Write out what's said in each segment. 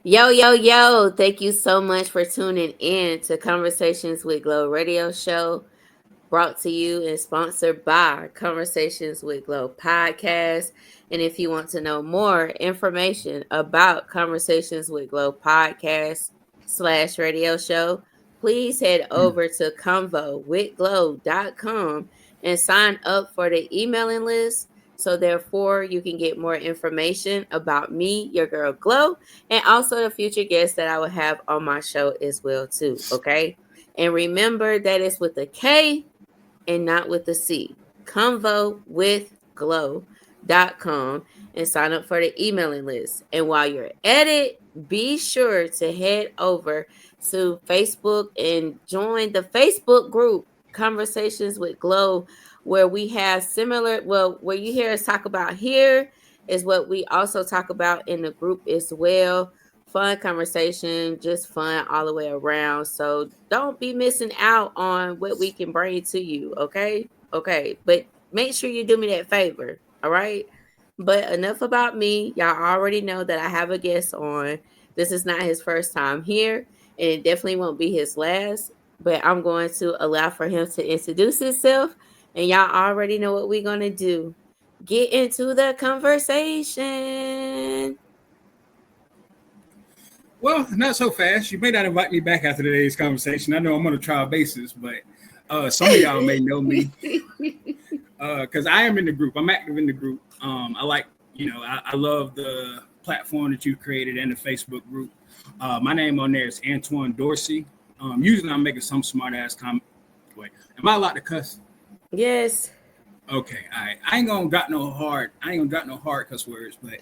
Yo, yo, yo. Thank you so much for tuning in to Conversations with Glo radio show, brought to you and sponsored by Conversations with Glo podcast. And if you want to know more information about Conversations with Glo podcast slash radio show, please head over to convowithglo.com and sign up for the emailing list. So therefore, you can get more information about me, your girl Glo, and also the future guests that I will have on my show as well too. Okay, and remember that it's with a K and not with a C. Convowithglo.com and sign up for the emailing list. And while you're at it, be sure to head over to Facebook and join the Facebook group Conversations with Glo, where we have similar, well, where you hear us talk about here is what we also talk about in the group as well. Fun conversation, just fun all the way around. So don't be missing out on what we can bring to you. Okay. Okay. But make sure you do me that favor. All right. But enough about me. Y'all already know that I have a guest on. This is not his first time here, and it definitely won't be his last. But I'm going to allow for him to introduce himself. And y'all already know what we're going to do. Get into the conversation. Well, not so fast. You may not invite me back after today's conversation. I know I'm on a trial basis, but some of y'all may know me because I am in the group. I'm active in the group. I like, I love the platform that you've created and the Facebook group. My name on there is Antwuan Dorsey. Usually I'm making some smart ass comment. Wait, am I allowed to cuss? Yes. Okay, all right. I ain't gonna got no hard cuss words, but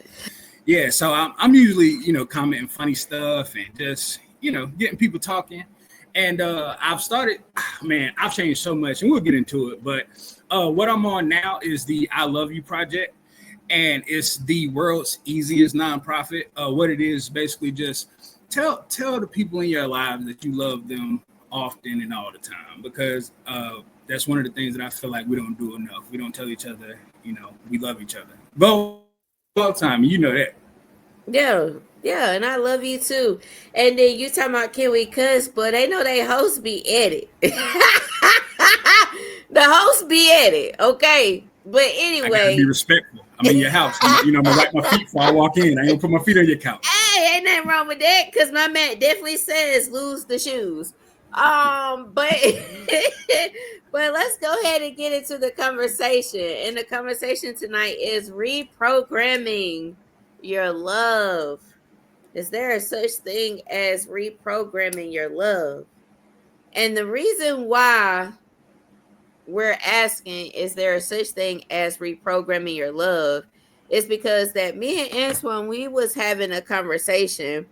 yeah. So I'm usually commenting funny stuff and just getting people talking. And I've started, man, I've changed so much, and we'll get into it. But what I'm on now is the I Love You project, and it's the world's easiest nonprofit. What it is basically just tell the people in your lives that you love them often and all the time, because that's one of the things that I feel like we don't do enough. We don't tell each other, we love each other. But all the time, you know that. Yeah. Yeah. And I love you too. And then you talking about can we cuss, but they know they host be at it. The host be at it. Okay. But I gotta be anyway. respectful. I'm in your house. I'm gonna wipe my feet before I walk in. I ain't gonna put my feet on your couch. Hey, ain't nothing wrong with that because my man definitely says lose the shoes. But but let's go ahead and get into the conversation. And the conversation tonight is reprogramming your love. Is there a such thing as reprogramming your love? And the reason why we're asking, is there a such thing as reprogramming your love? Is because that me and Antwuan, we was having a conversation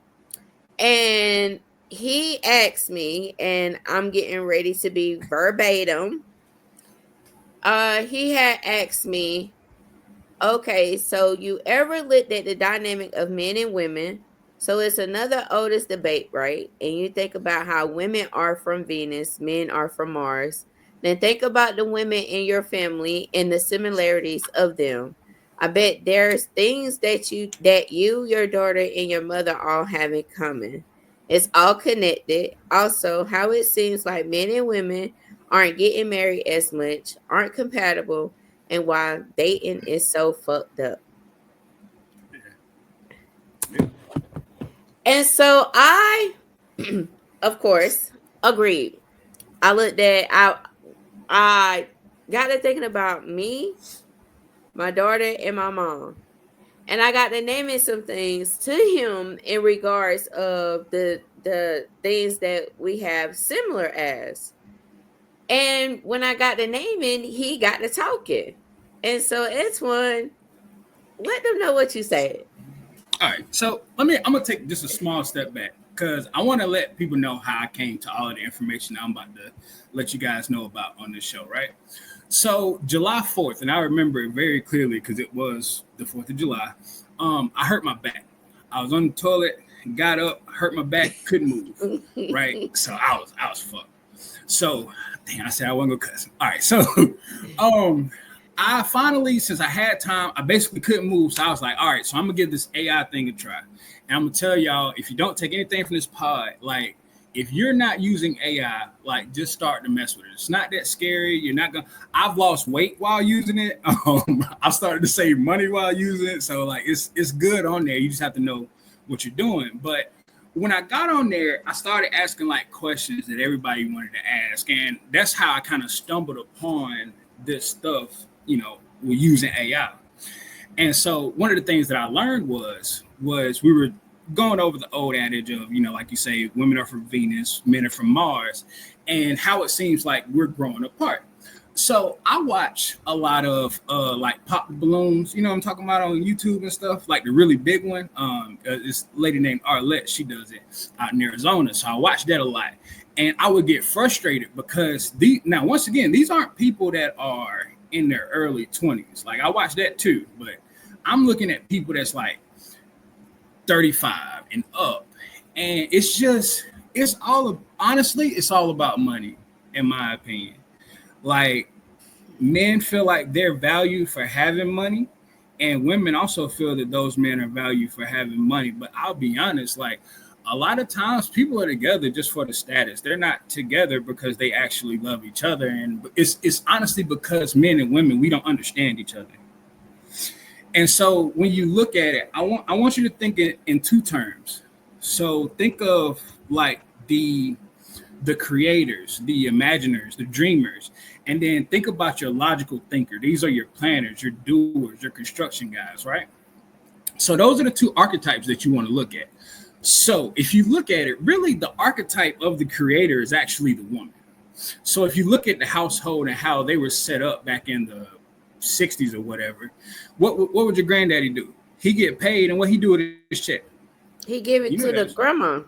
and he asked me, and I'm getting ready to be verbatim. He had asked me, okay, so you ever looked at the dynamic of men and women? So it's another oldest debate, right? And you think about how women are from Venus, men are from Mars. Then think about the women in your family and the similarities of them. I bet there's things that you, your daughter, and your mother all have in common. It's all connected. Also, how it seems like men and women aren't getting married as much, aren't compatible, and why dating is so fucked up. And so I, of course, agreed. I looked at I got to thinking about me, my daughter, and my mom. And I got to naming some things to him in regards of the things that we have similar as. And when I got the naming, he got to talking. And so it's one, let them know what you said. All right. So I'm gonna take just a small step back because I want to let people know how I came to all of the information I'm about to let you guys know about on this show, right? So July 4th, and I remember it very clearly because it was the 4th of July. I hurt my back. I was on the toilet, got up, hurt my back, couldn't move. Right. So I was fucked. So damn, I said I wasn't gonna cuss. All right. So I finally, since I had time, I basically couldn't move. So I was like, all right, so I'm gonna give this AI thing a try. And I'm gonna tell y'all, if you don't take anything from this pod, like if you're not using AI, like just start to mess with it. It's not that scary. You're not gonna. I've lost weight while using it. I started to save money while using it. So like it's good on there. You just have to know what you're doing. But when I got on there, I started asking like questions that everybody wanted to ask, and that's how I kind of stumbled upon this stuff. We're using AI. And so one of the things that I learned was we were going over the old adage of, like you say, women are from Venus, men are from Mars, and how it seems like we're growing apart. So I watch a lot of like pop balloons, what I'm talking about, on YouTube and stuff, like the really big one. This lady named Arlette, she does it out in Arizona. So I watch that a lot. And I would get frustrated because once again, these aren't people that are in their early 20s. Like I watch that too, but I'm looking at people that's like 35 and up. And honestly, it's all about money, in my opinion. Like men feel like they're valued for having money, and women also feel that those men are valued for having money. But I'll be honest, like a lot of times people are together just for the status. They're not together because they actually love each other. And it's honestly because men and women, we don't understand each other. And so when you look at it, I want you to think in two terms. So think of like the creators, the imaginers, the dreamers, and then think about your logical thinker. These are your planners, your doers, your construction guys, right? So those are the two archetypes that you want to look at. So if you look at it, really the archetype of the creator is actually the woman. So if you look at the household and how they were set up back in the 60s or whatever, what would your granddaddy do? He get paid, and what he do with his check? He give it to the grandma.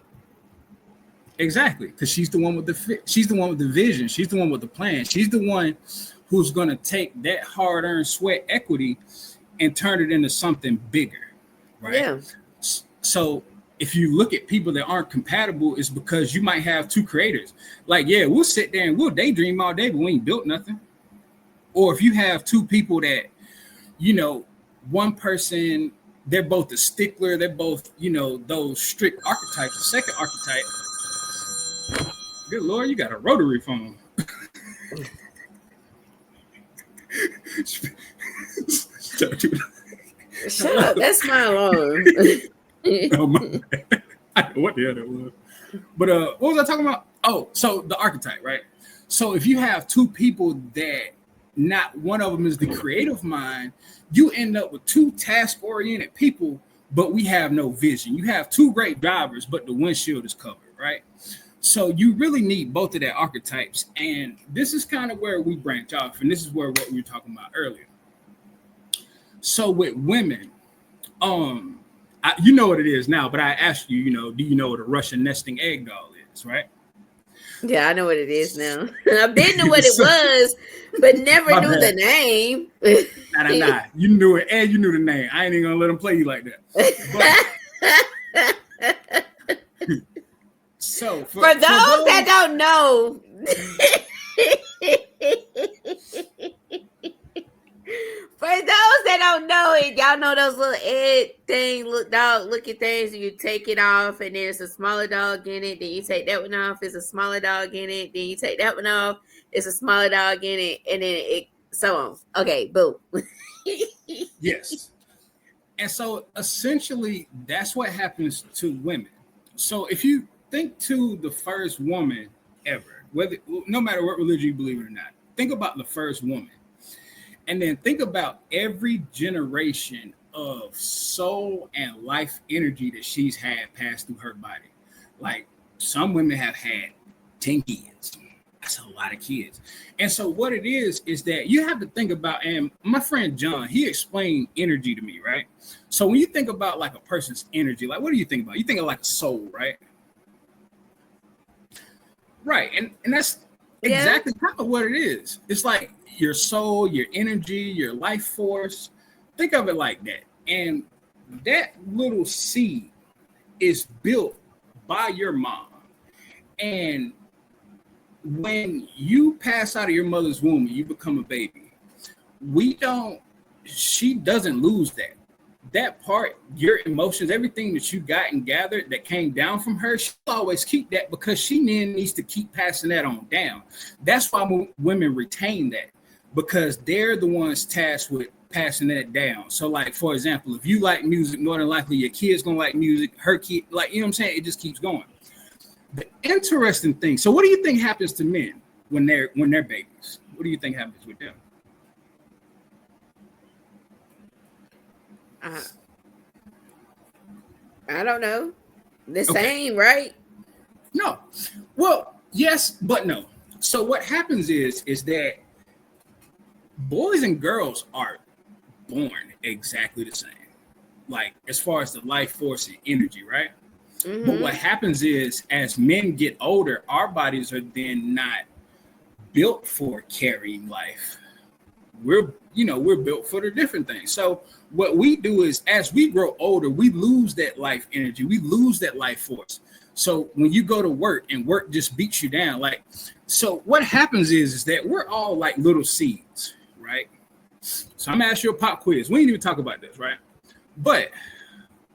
Exactly, because she's the one with the vision. She's the one with the plan. She's the one who's going to take that hard-earned sweat equity and turn it into something bigger, right? Yeah. So if you look at people that aren't compatible, it's because you might have two creators. Like, yeah, we'll sit there and we'll daydream all day, but we ain't built nothing. Or if you have two people that, one person, they're both a stickler, they're both, those strict archetypes. The second archetype, good Lord, you got a rotary phone. Shut up, that's my alarm. Oh, my bad. I don't know what the hell that was. But what was I talking about? Oh, so the archetype, right? So if you have two people that not one of them is the creative mind, you end up with two task-oriented people, but we have no vision. You have two great drivers, but the windshield is covered, right? So you really need both of their archetypes. And this is kind of where we branch off. And this is where what we were talking about earlier. So with women, you know what it is now, but I asked you, do you know what a Russian nesting egg doll is, right? Yeah, I know what it is now. I didn't know what it was, but never knew the name. Nah. You knew it, and you knew the name. I ain't even gonna let them play you like that. So for those that don't know, for those that don't know it, y'all know those little egg thing, looking things, and you take it off, and there's a smaller dog in it. Then you take that one off, it's a smaller dog in it. Then you take that one off, it's a smaller dog in it, and then it so on. Okay, boom. Yes. And so essentially, that's what happens to women. So if you think to the first woman ever, no matter what religion you believe in or not, think about the first woman. And then think about every generation of soul and life energy that she's had pass through her body. Like some women have had 10 kids. That's a lot of kids. And so what it is that you have to think about, and my friend John, he explained energy to me, right? So when you think about like a person's energy, like what do you think about? You think of like a soul, right? Right. And that's exactly kind of what it is. It's like your soul, your energy, your life force. Think of it like that. And that little seed is built by your mom. And when you pass out of your mother's womb and you become a baby, we don't, she doesn't lose that. That part, your emotions, everything that you got and gathered that came down from her, she'll always keep that because she then needs to keep passing that on down. That's why women retain that, because they're the ones tasked with passing that down. So, like, for example, if you like music, more than likely your kid's gonna like music, her kid, like, you know what I'm saying? It just keeps going. The interesting thing, so what do you think happens to men when they're babies? What do you think happens with them? I don't know. The same, right? No. Well, yes, but no. So what happens is that boys and girls are born exactly the same. Like, as far as the life force and energy, right? Mm-hmm. But what happens is, as men get older, our bodies are then not built for carrying life. We're built for the different things. So what we do is, as we grow older, we lose that life energy. We lose that life force. So when you go to work and work just beats you down, like, so what happens is that we're all like little seeds, right? So I'm gonna ask you a pop quiz. We didn't even talk about this, right? But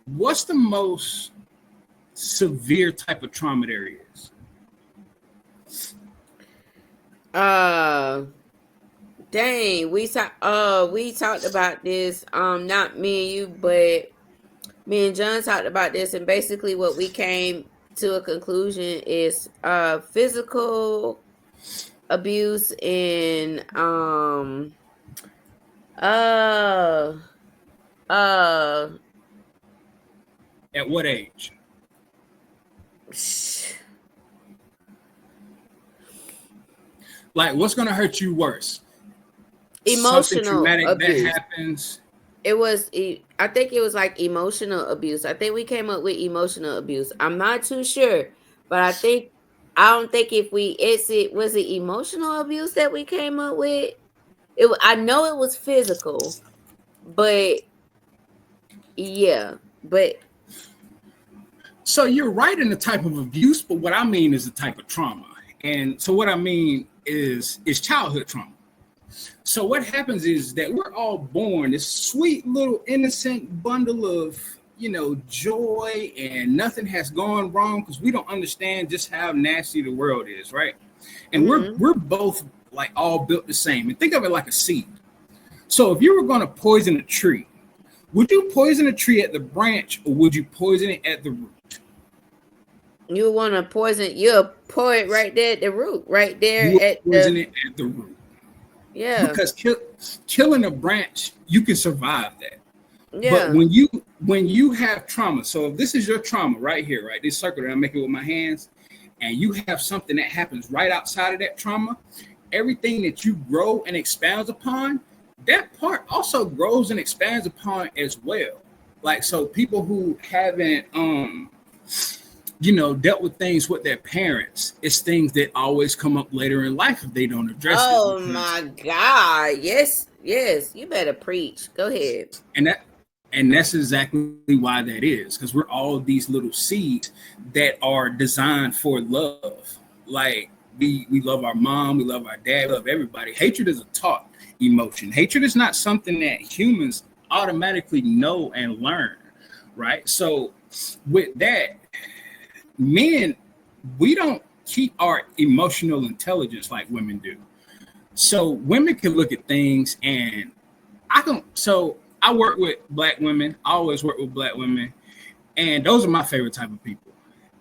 what's the most severe type of trauma there is? Dang, we talked about this. Not me and you, but me and John talked about this, and basically what we came to a conclusion is physical abuse and at what age? Like, what's gonna hurt you worse? Emotional something traumatic abuse. That happens. I think it was like emotional abuse. I think we came up with emotional abuse. I'm not too sure, but I don't think if was it emotional abuse that we came up with? I know it was physical, but yeah, but. So you're right in the type of abuse, but what I mean is the type of trauma. And so what I mean is childhood trauma. So what happens is that we're all born this sweet little innocent bundle of, joy, and nothing has gone wrong because we don't understand just how nasty the world is, right? And we're both like all built the same. And think of it like a seed. So if you were going to poison a tree, would you poison a tree at the branch or would you poison it at the root? You want to poison? You'll pour it right there at the root, right there poison it at the root. Yeah, because killing a branch, you can survive that. Yeah. But when you have trauma, so if this is your trauma right here, right, this circle that I'm making with my hands, and you have something that happens right outside of that trauma, everything that you grow and expands upon, that part also grows and expands upon as well. Like, so people who haven't dealt with things with their parents, it's things that always come up later in life if they don't address it. Oh my God. Yes, you better preach. Go ahead. And that's exactly why that is, because we're all these little seeds that are designed for love. Like, we love our mom, we love our dad, we love everybody. Hatred is a taught emotion. Hatred is not something that humans automatically know and learn, right? So with that, men, we don't keep our emotional intelligence like women do. So women can look at things, and I work with Black women. I always work with Black women, and those are my favorite type of people.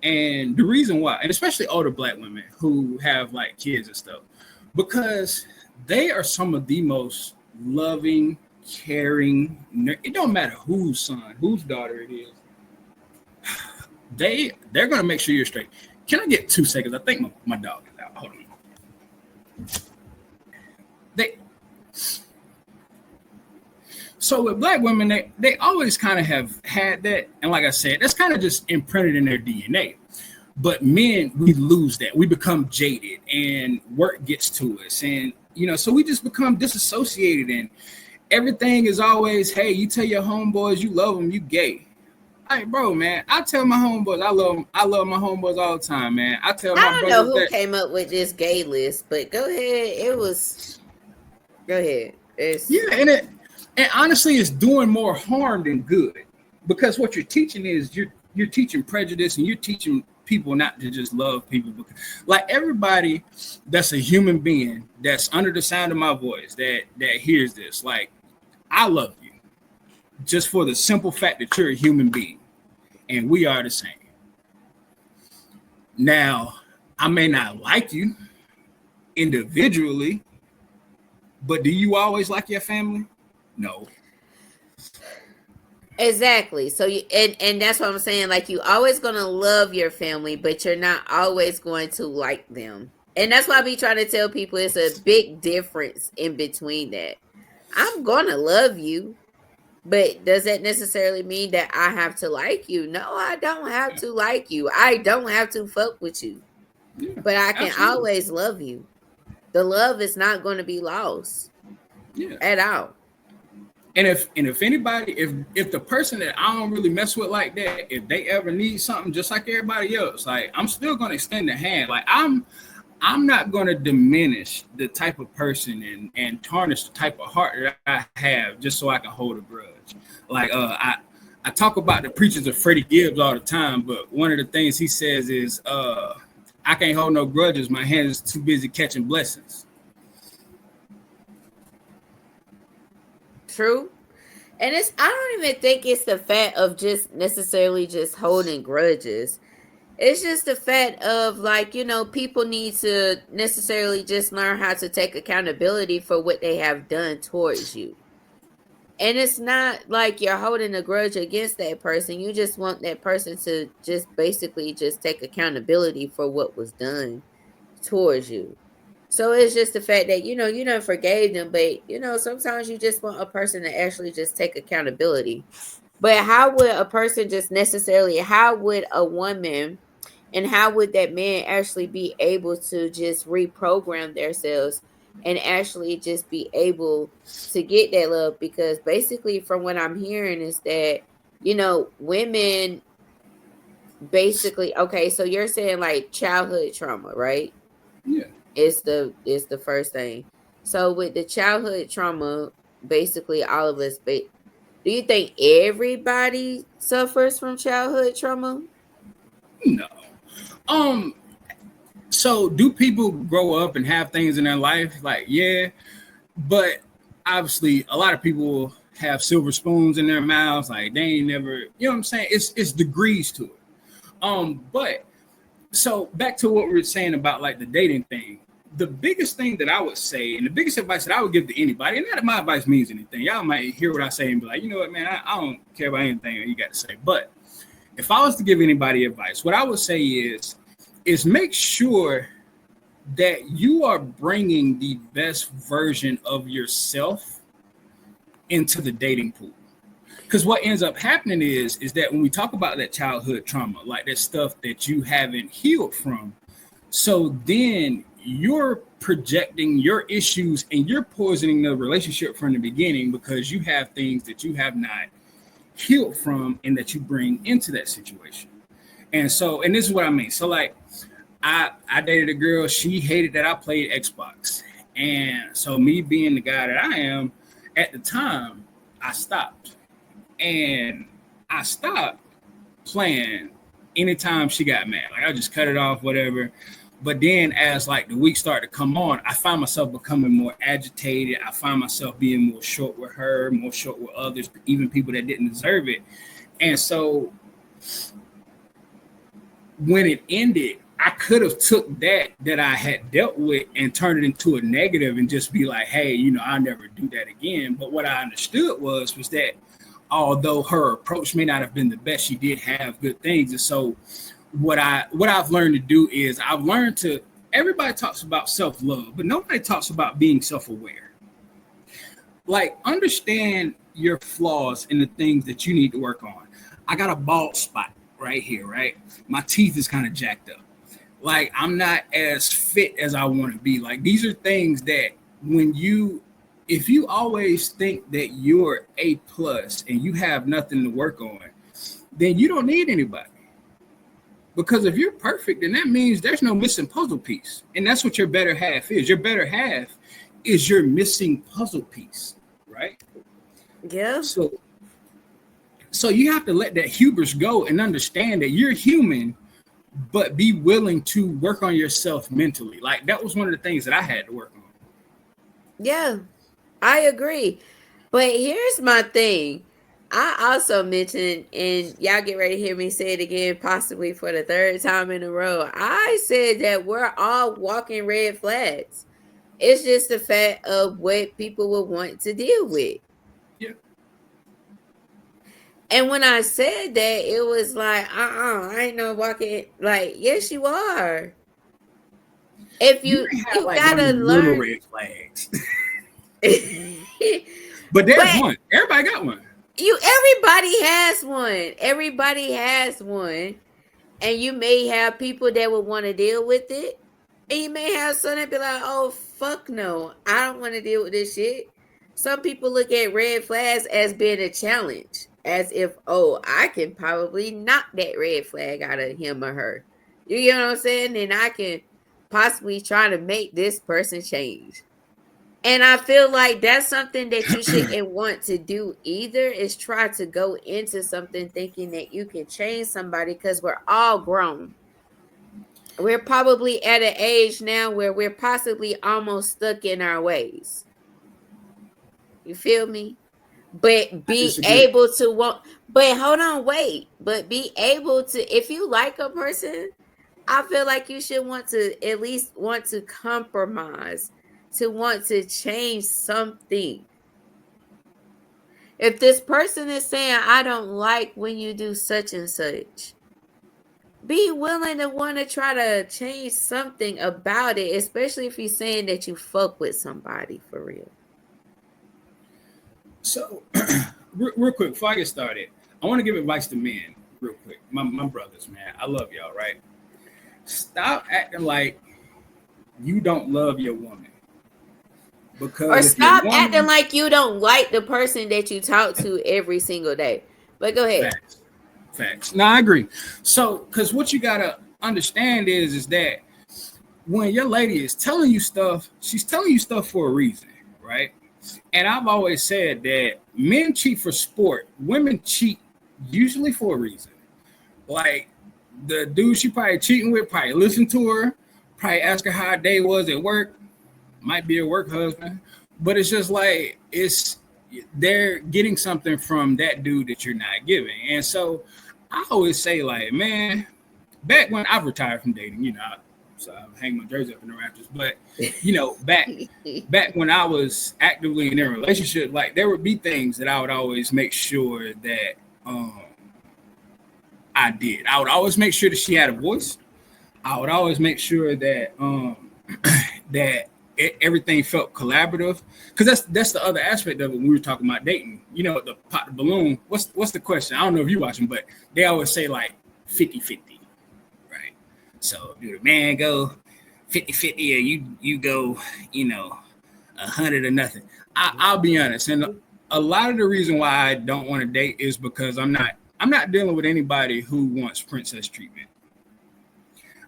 And the reason why, and especially older Black women who have like kids and stuff, because they are some of the most loving, caring. It don't matter whose son, whose daughter it is. They're gonna make sure you're straight. Can I get 2 seconds? I think my dog is out. Hold on. So with Black women, they always kind of have had that, and like I said, that's kind of just imprinted in their DNA. But men, we lose that. We become jaded, and work gets to us, and so we just become disassociated, and everything is always, hey, you tell your homeboys you love them, you gay. Hey, bro, man, I tell my homeboys I love them. I love my homeboys all the time, man. I tell my brothers who came up with this gay list, but go ahead. Go ahead. It's Yeah, and honestly, it's doing more harm than good, because what you're teaching is you're teaching prejudice, and you're teaching people not to just love people. Because, like, everybody that's a human being that's under the sound of my voice that hears this, like, I love you just for the simple fact that you're a human being, and we are the same. Now, I may not like you individually, but do you always like your family? No. exactly. So you and that's what I'm saying. Like, you always gonna love your family, but you're not always going to like them. And that's why I be trying to tell people it's a big difference in between that. I'm gonna love you, but does that necessarily mean that I have to like you? No, I don't have Yeah, to like you. I don't have to fuck with you. yeah, But I can absolutely. always love you. The love is not going to be lost Yeah. at all. And if anybody, if the person that I don't really mess with like that, if they ever need something just like everybody else, like, I'm still gonna extend the hand. Like, I'm not gonna diminish the type of person and tarnish the type of heart that I have just so I can hold a grudge. Like, I talk about the preachers of Freddie Gibbs all the time, but one of the things he says is, I can't hold no grudges. My hands is too busy catching blessings. True. And I don't even think it's the fact of just necessarily just holding grudges. It's just the fact of, like, people need to necessarily just learn how to take accountability for what they have done towards you. And it's not like you're holding a grudge against that person. You just want that person to just basically just take accountability for what was done towards you. So it's just the fact that you don't forgave them, but sometimes you just want a person to actually just take accountability. But how would a person just necessarily, how would a woman and how would that man actually be able to just reprogram themselves and actually just be able to get that love? Because basically, from what I'm hearing, is that, women basically, okay, so you're saying like childhood trauma, right? Yeah. Is the first thing. So with the childhood trauma, basically all of us, do you think everybody suffers from childhood trauma? No. Um, so do people grow up and have things in their life? Like, yeah, but obviously a lot of people have silver spoons in their mouths. Like, they ain't never, you know what I'm saying? It's degrees to it. But so back to what we were saying about like the dating thing. The biggest thing that I would say, and the biggest advice that I would give to anybody, and not that my advice means anything. Y'all might hear what I say and be like, you know what, man, I don't care about anything you got to say. But if I was to give anybody advice, what I would say is make sure that you are bringing the best version of yourself into the dating pool. Because what ends up happening is that when we talk about that childhood trauma, like that stuff that you haven't healed from, so then you're projecting your issues and you're poisoning the relationship from the beginning because you have things that you have not healed from and that you bring into that situation. And this is what I mean. So, like, I dated a girl. She hated that I played Xbox, and so me being the guy that I am at the time, I stopped, and I stopped playing anytime she got mad. Like, I just cut it off, whatever. But then as like the weeks started to come on, I find myself becoming more agitated. I find myself being more short with her, more short with others, even people that didn't deserve it. And so when it ended, I could have took that I had dealt with and turned it into a negative and just be like, hey, I'll never do that again. But what I understood was that although her approach may not have been the best, she did have good things. And so what I've learned to do is I've learned to, everybody talks about self-love, but nobody talks about being self-aware. Like, understand your flaws and the things that you need to work on. I got a bald spot right here, right? My teeth is kind of jacked up. Like, I'm not as fit as I want to be. Like, these are things that if you always think that you're A plus and you have nothing to work on, then you don't need anybody. Because if you're perfect, then that means there's no missing puzzle piece. And that's what your better half is. Your better half is your missing puzzle piece, right? Yeah. So you have to let that hubris go and understand that you're human, but be willing to work on yourself mentally. Like that was one of the things that I had to work on. Yeah, I agree. But here's my thing. I also mentioned, and y'all get ready to hear me say it again, possibly for the third time in a row. I said that we're all walking red flags. It's just the fact of what people will want to deal with. Yeah. And when I said that, it was like, I ain't no walking. Like, yes, you are. If You you may have you like one of gotta them little learn. red flags. But there's But one. Everybody got one. everybody has one. Everybody has one. And you may have people that will want to deal with it. And you may have some that be like, oh fuck no, I don't want to deal with this shit. Some people look at red flags as being a challenge. As if, oh, I can probably knock that red flag out of him or her. You get what I'm saying? And I can possibly try to make this person change. And I feel like that's something that you shouldn't want to do either, is try to go into something thinking that you can change somebody, because we're all grown. We're probably at an age now where we're possibly almost stuck in our ways. You feel me? But I be disagree. able to want, but hold on, wait. But be able to, if you like a person, I feel like you should want to at least want to compromise, to want to change something. If this person is saying, I don't like when you do such and such, be willing to want to try to change something about it, especially if you're saying that you fuck with somebody for real. So, real quick, before I get started, I want to give advice to men, real quick. My brothers, man, I love y'all, right? Stop acting like you don't love your woman. Or Because if your stop acting woman, like you don't like the person that you talk to every single day. But go ahead. facts, facts. No, I agree. So, because what you gotta understand is that when your lady is telling you stuff, she's telling you stuff for a reason, right? And I've always said that men cheat for sport, women cheat usually for a reason. Like the dude she probably cheating with probably listen to her, probably ask her how her day was at work, might be a work husband, but it's just like they're getting something from that dude that you're not giving. And so I always say, like, man, back when I've retired from dating, so I hang my jersey up in the Raptors, but back when I was actively in a relationship, like there would be things that I would always make sure that I did. I would always make sure that she had a voice. I would always make sure that that everything felt collaborative, because that's the other aspect of it when we were talking about dating. The pop the balloon. What's the question? I don't know if you watching, but they always say like 50-50, right? So do the man go 50-50 or you go 100 or nothing? I'll be honest, and a lot of the reason why I don't want to date is because I'm not dealing with anybody who wants princess treatment.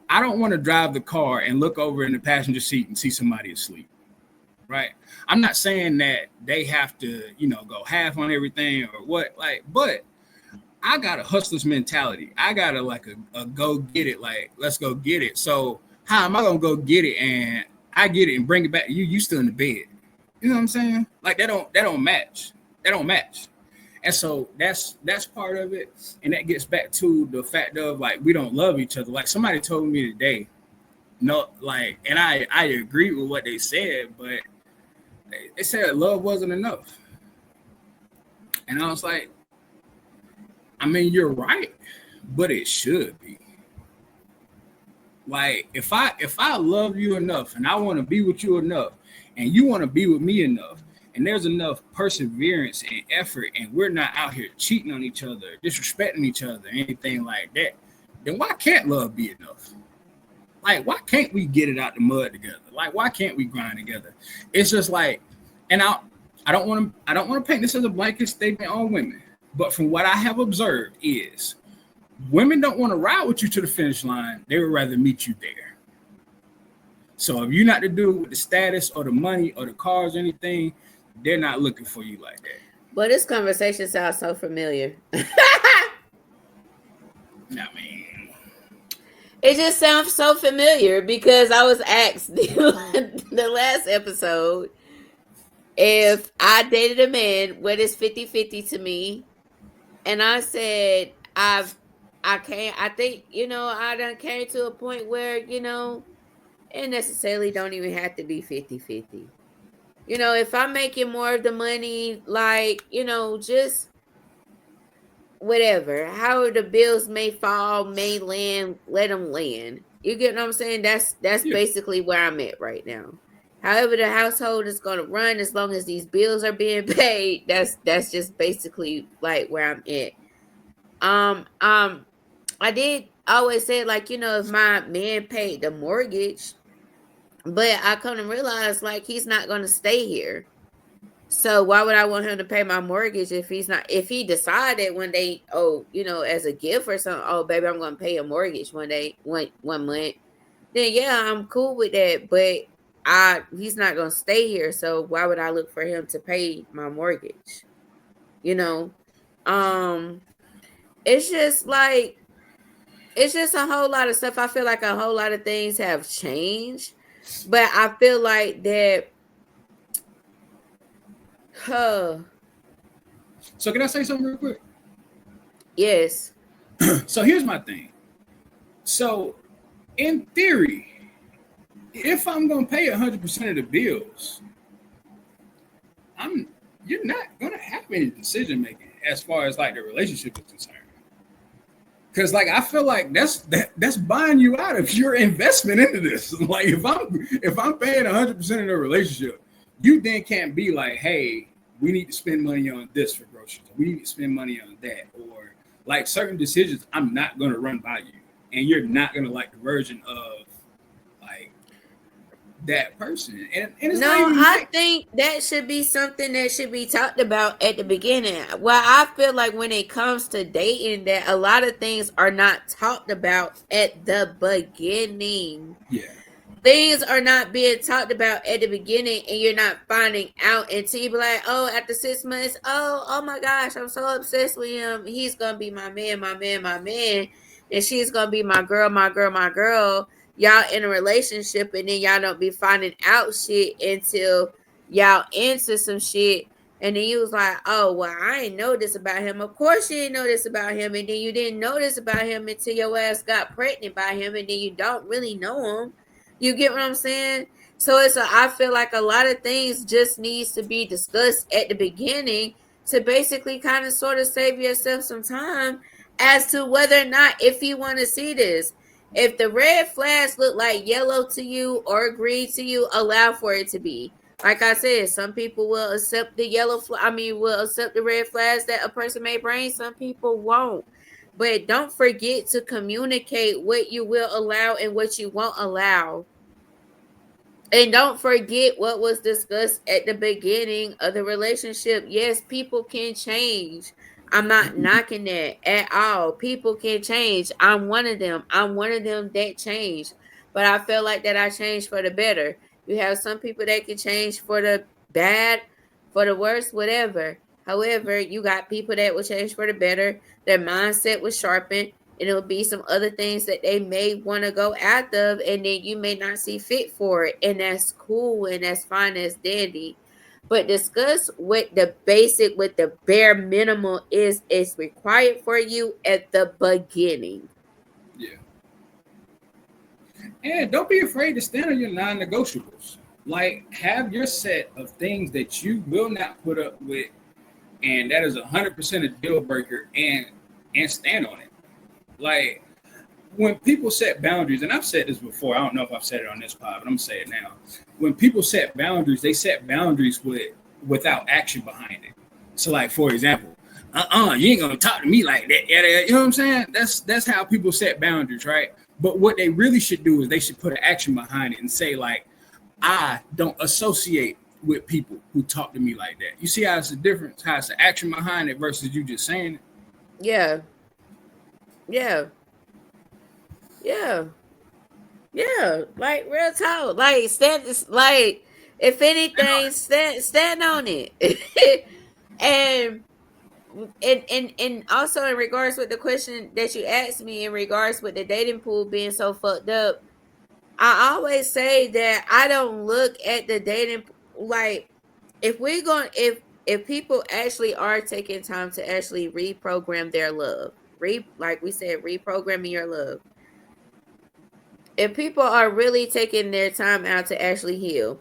I don't want to drive the car and look over in the passenger seat and see somebody asleep, right? I'm not saying that they have to, go half on everything or what, but I got a hustler's mentality. I got a go get it, like, let's go get it. So how am I going to go get it and I get it and bring it back? You still in the bed. You know what I'm saying? Like that don't match. That don't match. And so that's part of it. And that gets back to the fact of like, we don't love each other. Like somebody told me today, no, like, and I agree with what they said, but they said love wasn't enough. And I was like, I mean, you're right, but it should be. Like if I love you enough and I want to be with you enough and you want to be with me enough, and there's enough perseverance and effort, and we're not out here cheating on each other, disrespecting each other, anything like that, then why can't love be enough? Like, why can't we get it out the mud together? Like, why can't we grind together? It's just like, and I don't want to paint this as a blanket statement on women, but from what I have observed is women don't want to ride with you to the finish line. They would rather meet you there. So if you're not the dude with the status or the money or the cars or anything, they're not looking for you like that. But this conversation sounds so familiar. I mean, It just sounds so familiar because I was asked the last episode if I dated a man, what is 50-50 to me? And I said, I can't, I think, I done came to a point where, it necessarily don't even have to be 50-50. If I'm making more of the money, like, just whatever, how the bills may fall, may land, let them land. You get what I'm saying? That's yeah. basically where I'm at right now. However, the household is going to run as long as these bills are being paid. That's just basically like where I'm at. I did always say, like, if my man paid the mortgage, but I come to realize, like, he's not going to stay here. So why would I want him to pay my mortgage if he decided one day, oh, as a gift or something, oh baby, I'm gonna pay a mortgage one day, one month, then yeah, I'm cool with that. But he's not gonna stay here, so why would I look for him to pay my mortgage? Um, it's just like it's just a whole lot of stuff. I feel like a whole lot of things have changed, but I feel like that. Huh. So can I say something real quick? Yes. So here's my thing. So in theory, if I'm gonna pay 100% of the bills, you're not gonna have any decision making as far as like the relationship is concerned. Cause like I feel like that's buying you out of your investment into this. Like if I'm paying 100% of the relationship, you then can't be like, hey, we need to spend money on this for groceries. We need to spend money on that, or like certain decisions I'm not gonna run by you, and you're not gonna like the version of like that person. And it's No, not even I like, think that should be something that should be talked about at the beginning. Well, I feel like when it comes to dating, that a lot of things are not talked about at the beginning. yeah. Things are not being talked about at the beginning, and you're not finding out until you be like, oh, after 6 months, oh my gosh, I'm so obsessed with him. He's gonna be my man, my man, my man, and she's gonna be my girl, my girl, my girl. Y'all in a relationship, and then y'all don't be finding out shit until y'all into some shit. And then you was like, oh, well, I ain't know this about him. Of course you didn't know this about him. And then you didn't know this about him until your ass got pregnant by him. And then you don't really know him. You get what I'm saying? So I feel like a lot of things just needs to be discussed at the beginning to basically kind of sort of save yourself some time as to whether or not, if you want to see this. If the red flags look like yellow to you or green to you, allow for it to be. Like I said, some people will accept the will accept the red flags that a person may bring. Some people won't. But don't forget to communicate what you will allow and what you won't allow. And don't forget what was discussed at the beginning of the relationship. Yes, people can change. I'm not knocking that at all. People can change. I'm one of them. I'm one of them that changed. But I feel like that I changed for the better. You have some people that can change for the bad, for the worse, whatever. However, you got people that will change for the better. Their mindset was sharpened, and it'll be some other things that they may want to go after, and then you may not see fit for it, and that's cool and that's fine, that's dandy. But discuss what the bare minimum is required for you at the beginning. Yeah. And don't be afraid to stand on your non-negotiables. Like have your set of things that you will not put up with, and that is 100% a deal breaker, and stand on it. Like when people set boundaries, and I've said this before, I don't know if I've said it on this pod, but I'm gonna say it now. When people set boundaries, they set boundaries without action behind it. So like, for example, you ain't gonna talk to me like that. You know what I'm saying? That's how people set boundaries, right? But what they really should do is they should put an action behind it and say like, I don't associate with people who talk to me like that. You see how it's a difference, how it's the action behind it versus you just saying it? Yeah. Yeah. Yeah. Yeah, like real talk. Like stand, like if anything, stand on it. and and also in regards with the question that you asked me in regards with the dating pool being so fucked up, I always say that I don't look at the dating like if we're going if people actually are taking time to actually reprogram their love, like we said, reprogramming your love. If people are really taking their time out to actually heal,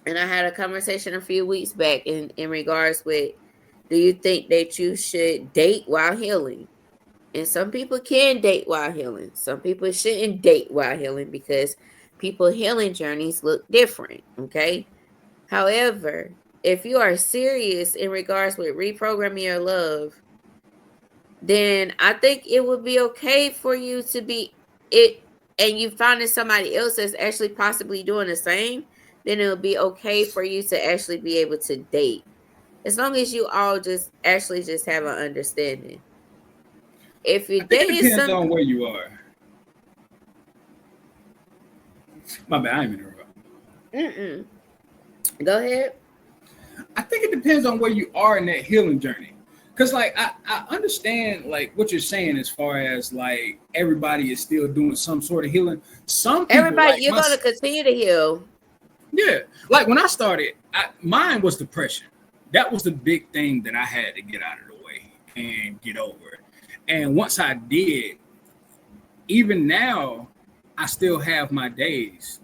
and I had a conversation a few weeks back in regards with, do you think that you should date while healing? And some people can date while healing. Some people shouldn't date while healing because people healing journeys look different. Okay. However, if you are serious in regards with reprogramming your love, then I think it would be okay for you to be it, and you finding somebody else that's actually possibly doing the same, then it'll be okay for you to actually be able to date. As long as you all just actually just have an understanding. If you're I think it dating depends some on where you are. My bad, I ain't interrupt. mm-mm. Go ahead. I think it depends on where you are in that healing journey. Cause like I understand like what you're saying as far as like everybody is still doing some sort of healing. Some people Everybody, like you're gonna continue to heal. yeah, like when I started, mine was depression. That was the big thing that I had to get out of the way and get over. And once I did, even now, I still have my days.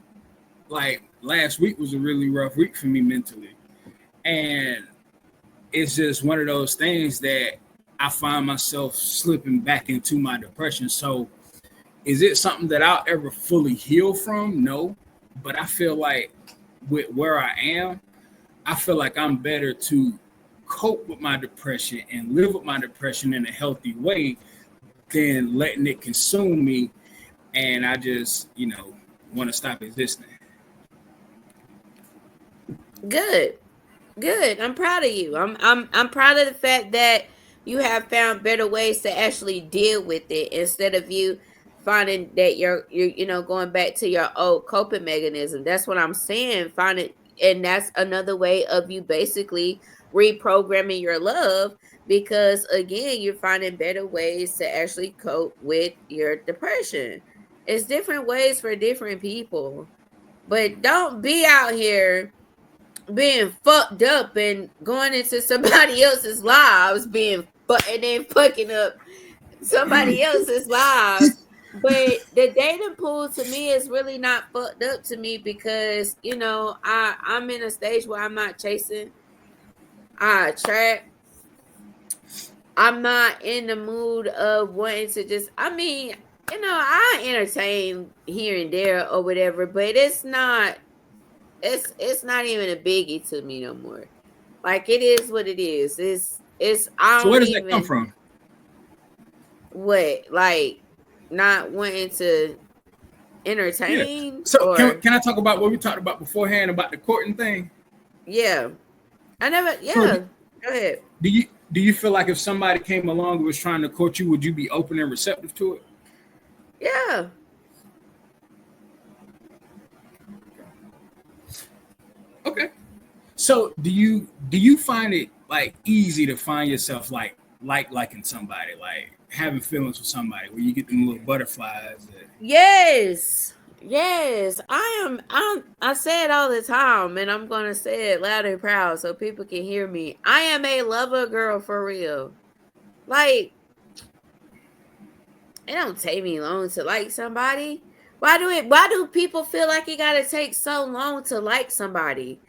Like last week was a really rough week for me mentally. And it's just one of those things that I find myself slipping back into my depression. So is it something that I'll ever fully heal from? No. But I feel like with where I am, I feel like I'm better to cope with my depression and live with my depression in a healthy way than letting it consume me. And I just, want to stop existing. Good. Good. I'm proud of you. I'm proud of the fact that you have found better ways to actually deal with it instead of you finding that you're going back to your old coping mechanism. That's what I'm saying. Find it, and that's another way of you basically reprogramming your love, because again, you're finding better ways to actually cope with your depression. It's different ways for different people. But don't be out here being fucked up and going into somebody else's lives, and then fucking up somebody else's lives. But the dating pool to me is really not fucked up to me because I'm in a stage where I'm not chasing. I attract. I'm not in the mood of wanting to just. I mean, I entertain here and there or whatever, but it's not even a biggie to me no more. Like it is what it is. It's I So where don't does that come even from? what like not wanting to Yeah. entertain So or can I talk about what we talked about beforehand about the courting thing? yeah. I never So yeah. Go ahead. do you feel like if somebody came along and was trying to court you, would you be open and receptive to it? Yeah. Okay. So do you find it like easy to find yourself liking somebody, like having feelings for somebody where you get them little butterflies that, Yes. Yes. I say it all the time and I'm gonna say it loud and proud so people can hear me. I am a lover girl for real. Like it don't take me long to like somebody. Why do people feel like it gotta take so long to like somebody?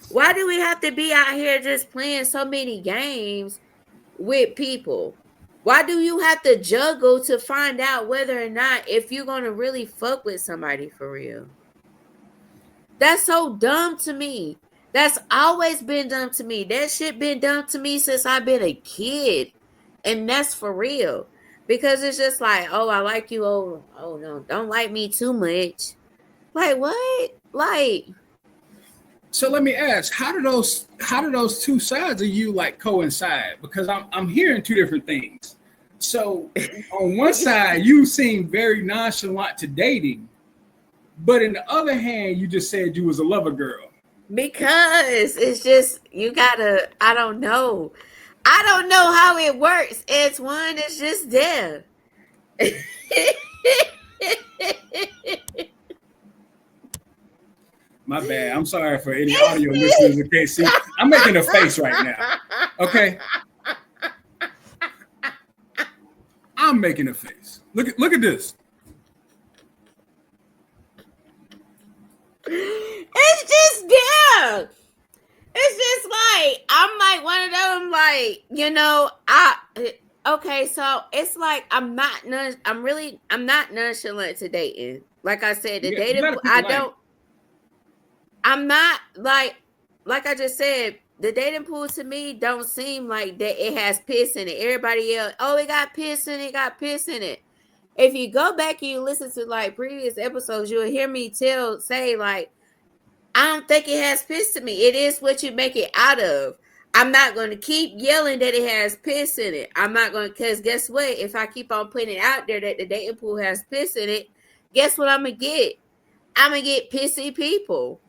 Why do we have to be out here just playing so many games with people? Why do you have to juggle to find out whether or not if you're gonna really fuck with somebody for real? That's so dumb to me. That's always been dumb to me. That shit been dumb to me since I've been a kid. And that's for real. Because it's just like, oh, I like you. Oh no, don't like me too much. Like what? Like so let me ask, how do those two sides of you like coincide? Because I'm hearing two different things. So on one side, you seem very nonchalant to dating, But in the other hand, you just said you was a lover girl. Because it's just you gotta. I don't know. I don't know how it works. Antwuan is just there. My bad. I'm sorry for any audio listeners who can't see. I'm making a face right now. Okay. I'm making a face. Look at this. It's just there. It's just like I'm like one of them, like, you know, okay, so it's like I'm not nonchalant to dating. Like I said, the Yeah, dating I'm not like I just said, the dating pool to me don't seem like that it has piss in it. Everybody else, oh, it got piss in it, got piss in it. If you go back and you listen to like previous episodes, you'll hear me say like, I don't think it has piss to me. It is what you make it out of. I'm not going to keep yelling that it has piss in it. I'm not going to, because guess what? If I keep on putting it out there that the dating pool has piss in it, guess what I'm going to get? I'm going to get pissy people.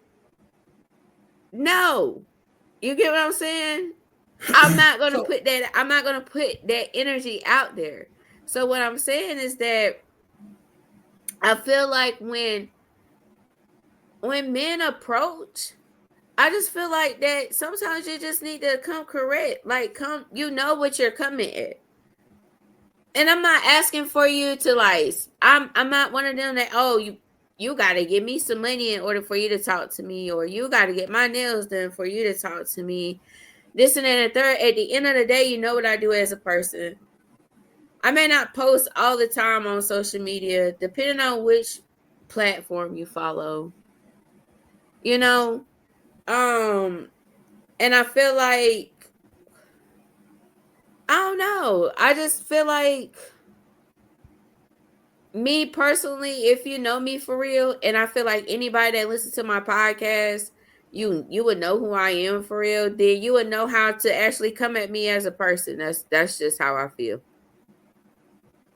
No. You get what I'm saying? I'm not going to put that energy out there. So what I'm saying is that I feel like when men approach, I just feel like that sometimes you just need to come correct. Like, you know what you're coming at. And I'm not asking for you to like, I'm not one of them that, oh, you got to give me some money in order for you to talk to me, or you got to get my nails done for you to talk to me. This and that and third. At the end of the day, you know what I do as a person. I may not post all the time on social media, depending on which platform you follow. You know, and I feel like, I don't know. I just feel like, me personally, if you know me for real, and I feel like anybody that listens to my podcast, you would know who I am for real, then you would know how to actually come at me as a person. That's just how I feel.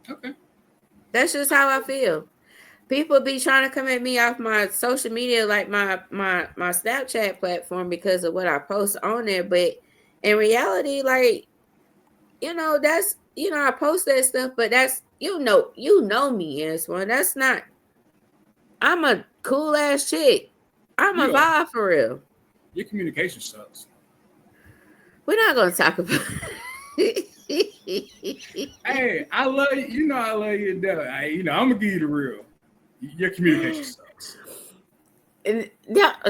Okay. That's just how I feel. People be trying to come at me off my social media, like my Snapchat platform, because of what I post on there. But in reality, like, you know, that's, you know, I post that stuff, but that's, you know me as one. That's not, I'm a cool ass chick. I'm a vibe for real. Your communication sucks. We're not gonna talk about Hey, I love you. You know I love you to death. I'm gonna give you the real. Your communication sucks.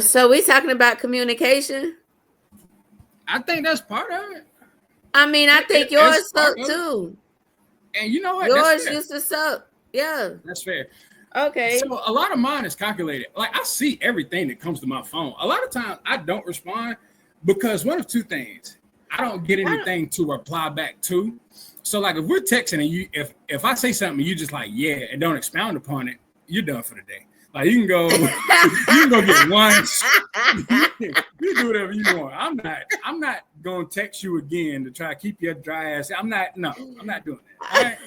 So we talking about communication? I think that's part of it. I mean, I think yours suck too. And you know what? Yours used to suck. Yeah. That's fair. Okay. So a lot of mine is calculated. Like, I see everything that comes to my phone. A lot of times I don't respond because one of two things. I don't get anything to reply back to. So like if we're texting and if I say something and you just like, yeah, and don't expound upon it, you're done for the day. Like, you can go get lunch. You do whatever you want. I'm not gonna text you again to try to keep your dry ass. I'm not doing that. All right?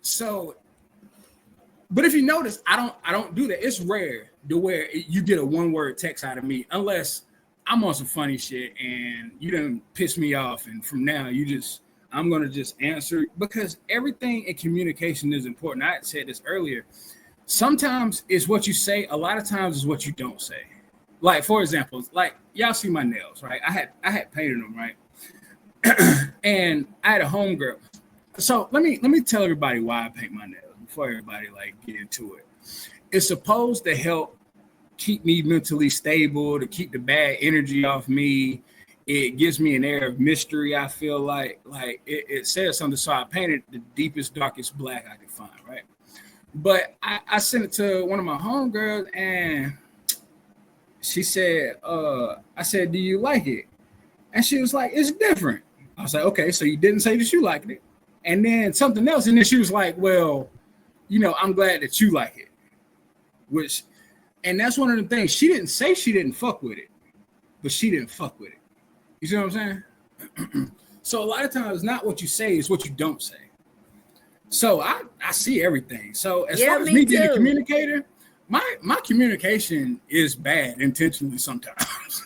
So, but if you notice, I don't do that. It's rare to where you get a one-word text out of me unless I'm on some funny shit and you done piss me off, and from now I'm gonna just answer, because everything in communication is important. I said this earlier. Sometimes it's what you say. A lot of times it's what you don't say. Like, for example, like, y'all see my nails, right? I had painted them, right? And I had a homegirl. So let me tell everybody why I paint my nails before everybody like get into it. It's supposed to help keep me mentally stable, to keep the bad energy off me. It gives me an air of mystery. I feel like it says something. So I painted the deepest, darkest black I could find, right? But I sent it to one of my homegirls, and she said, I said, do you like it? And she was like, it's different. I was like, okay, so you didn't say that you liked it. And then something else, and then she was like, well, I'm glad that you like it. And that's one of the things. She didn't say she didn't fuck with it, but she didn't fuck with it. You see what I'm saying? So a lot of times, not what you say, is what you don't say. So I see everything. So as Yeah, far as me me being a too. communicator, my communication is bad intentionally sometimes.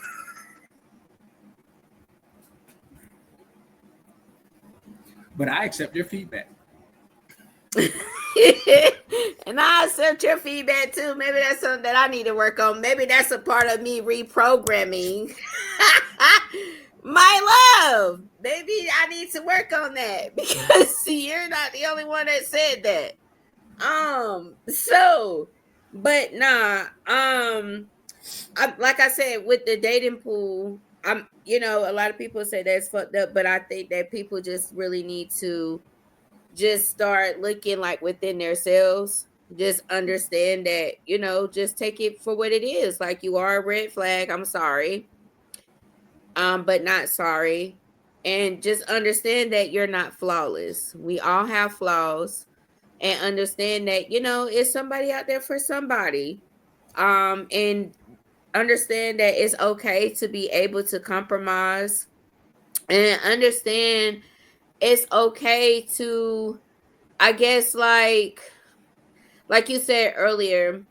But I accept your feedback. And I accept your feedback too. Maybe that's something that I need to work on. Maybe that's a part of me reprogramming. My love. Maybe I need to work on that because you're not the only one that said that. So, but nah, like I said, with the dating pool, a lot of people say that's fucked up, but I think that people just really need to just start looking like within themselves. Just understand that, just take it for what it is. Like, you are a red flag. I'm sorry. But not sorry. And just understand that you're not flawless. We all have flaws, and understand that, it's somebody out there for somebody. And understand that it's okay to be able to compromise, and understand it's okay to, I guess, like you said earlier,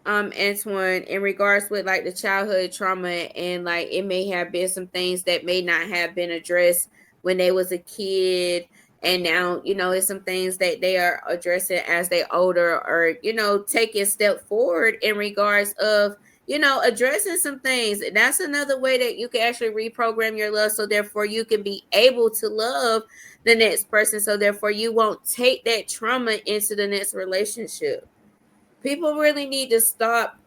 Antwuan, in regards with like the childhood trauma, and like it may have been some things that may not have been addressed when they was a kid, and now it's some things that they are addressing as they older, or taking a step forward in regards of addressing some things. And that's another way that you can actually reprogram your love, so therefore you can be able to love the next person, so therefore you won't take that trauma into the next relationship. People really need to stop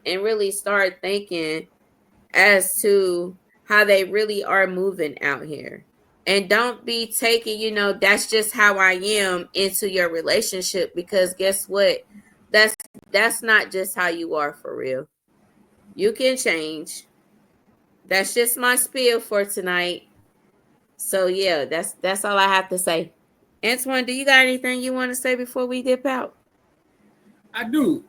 and really start thinking as to how they really are moving out here, and don't be taking that's just how I am into your relationship, because guess what, that's that's not just how you are for real. You can change. That's just my spiel for tonight. So yeah, that's all I have to say. Antwuan, do you got anything you want to say before we dip out? I do.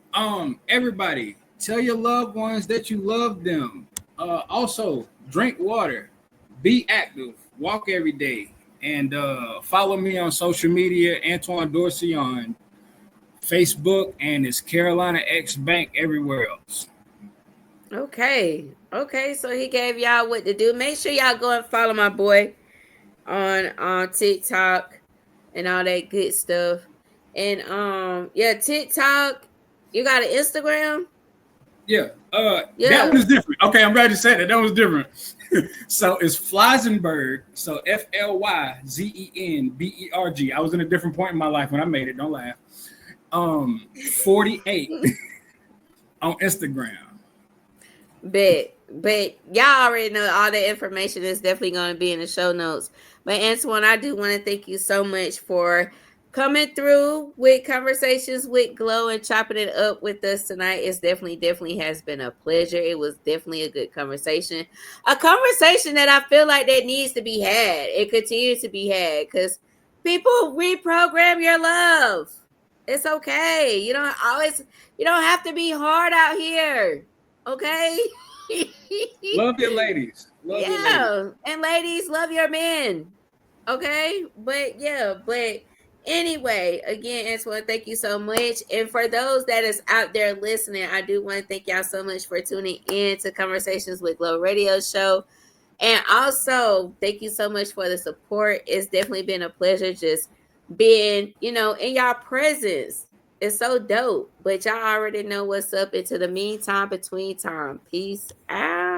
Everybody, tell your loved ones that you love them. Also, drink water, be active, walk every day, and follow me on social media, Antwuan Dorsey on Facebook, and it's Carolina X Bank everywhere else. Okay, so he gave y'all what to do. Make sure y'all go and follow my boy on TikTok and all that good stuff. And yeah, TikTok. You got an Instagram? Yeah, that one Yeah. is different. Okay, I'm glad you said that. That was different. So it's Flyzenberg. So FLYZENBERG. I was in a different point in my life when I made it. Don't laugh. 48 on Instagram. But y'all already know all the information is definitely going to be in the show notes. But Antwuan, I do want to thank you so much for coming through with Conversations with Glo and chopping it up with us tonight. It's definitely has been a pleasure. It was definitely a good conversation. A conversation that I feel like that needs to be had. It continues to be had, because people reprogram your love. It's okay. You don't have to be hard out here. Okay? Love your ladies. Love your ladies. Yeah. And ladies, love your men. Okay? But yeah, but anyway, again, Antwuan, thank you so much. And for those that is out there listening, I do want to thank y'all so much for tuning in to Conversations with Glo Radio Show. And also, thank you so much for the support. It's definitely been a pleasure just being, in y'all presence. It's so dope. But y'all already know what's up. Into the meantime, between time. Peace out.